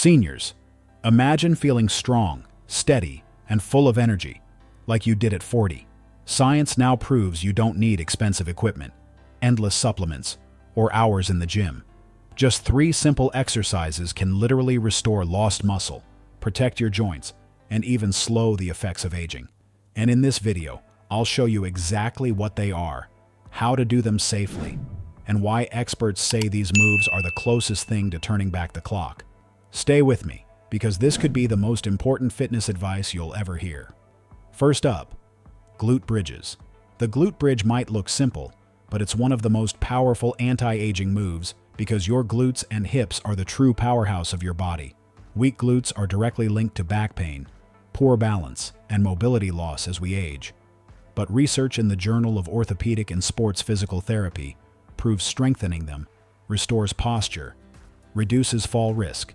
Seniors, imagine feeling strong, steady, and full of energy, like you did at 40. Science now proves you don't need expensive equipment, endless supplements, or hours in the gym. Just 3 simple exercises can literally restore lost muscle, protect your joints, and even slow the effects of aging. And in this video, I'll show you exactly what they are, how to do them safely, and why experts say these moves are the closest thing to turning back the clock. Stay with me, because this could be the most important fitness advice you'll ever hear. First up, glute bridges. The glute bridge might look simple, but it's one of the most powerful anti-aging moves because your glutes and hips are the true powerhouse of your body. Weak glutes are directly linked to back pain, poor balance, and mobility loss as we age. But research in the Journal of Orthopedic and Sports Physical Therapy proves strengthening them restores posture, reduces fall risk,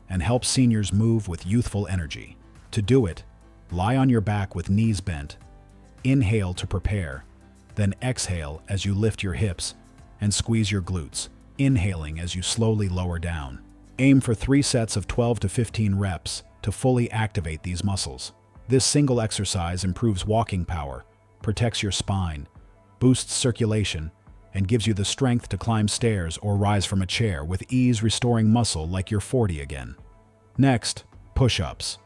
and helps seniors move with youthful energy. To do it, lie on your back with knees bent. Inhale to prepare, then exhale as you lift your hips and squeeze your glutes, inhaling as you slowly lower down. Aim for 3 sets of 12 to 15 reps to fully activate these muscles. This single exercise improves walking power, protects your spine, boosts circulation, and gives you the strength to climb stairs or rise from a chair with ease, restoring muscle like you're 40 again. Next, push-ups.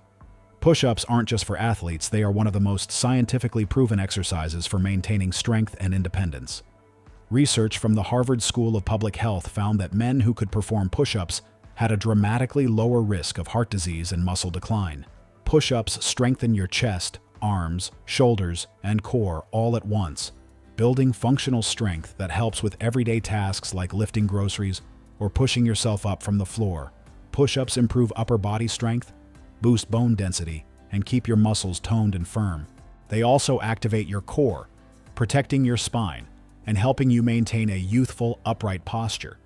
Push-ups aren't just for athletes, they are one of the most scientifically proven exercises for maintaining strength and independence. Research from the Harvard School of Public Health found that men who could perform push-ups had a dramatically lower risk of heart disease and muscle decline. Push-ups strengthen your chest, arms, shoulders, and core all at once, building functional strength that helps with everyday tasks like lifting groceries or pushing yourself up from the floor. Push-ups improve upper body strength, boost bone density, and keep your muscles toned and firm. They also activate your core, protecting your spine and helping you maintain a youthful, upright posture.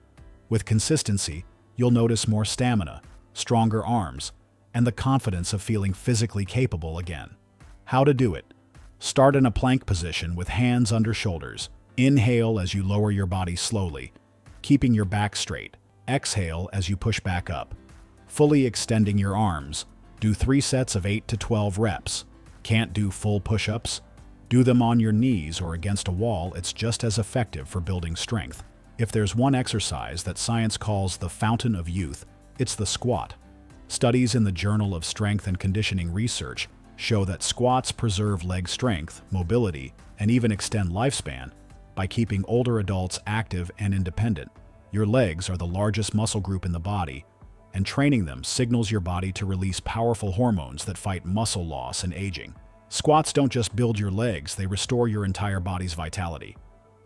With consistency, you'll notice more stamina, stronger arms, and the confidence of feeling physically capable again. How to do it? Start in a plank position with hands under shoulders. Inhale as you lower your body slowly, keeping your back straight. Exhale as you push back up, fully extending your arms. Do 3 sets of 8 to 12 reps. Can't do full push-ups? Do them on your knees or against a wall. It's just as effective for building strength. If there's one exercise that science calls the fountain of youth, it's the squat. Studies in the Journal of Strength and Conditioning Research show that squats preserve leg strength, mobility, and even extend lifespan by keeping older adults active and independent. Your legs are the largest muscle group in the body, and training them signals your body to release powerful hormones that fight muscle loss and aging. Squats don't just build your legs, they restore your entire body's vitality.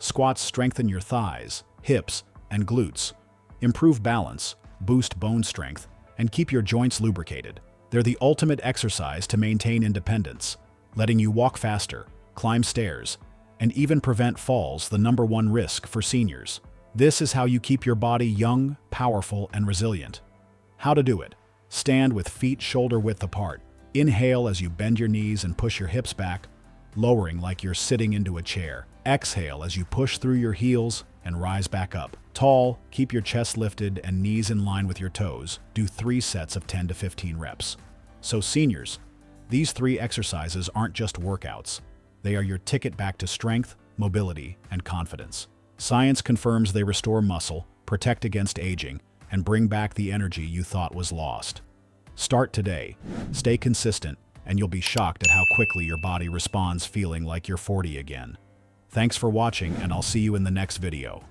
Squats strengthen your thighs, hips, and glutes, improve balance, boost bone strength, and keep your joints lubricated. They're the ultimate exercise to maintain independence, letting you walk faster, climb stairs, and even prevent falls, the #1 risk for seniors. This is how you keep your body young, powerful, and resilient. How to do it? Stand with feet shoulder-width apart. Inhale as you bend your knees and push your hips back, lowering like you're sitting into a chair. Exhale as you push through your heels and rise back up. Tall, keep your chest lifted and knees in line with your toes. Do 3 sets of 10 to 15 reps. So seniors, these 3 exercises aren't just workouts. They are your ticket back to strength, mobility, and confidence. Science confirms they restore muscle, protect against aging, and bring back the energy you thought was lost. Start today, stay consistent, and you'll be shocked at how quickly your body responds, feeling like you're 40 again. Thanks for watching, and I'll see you in the next video.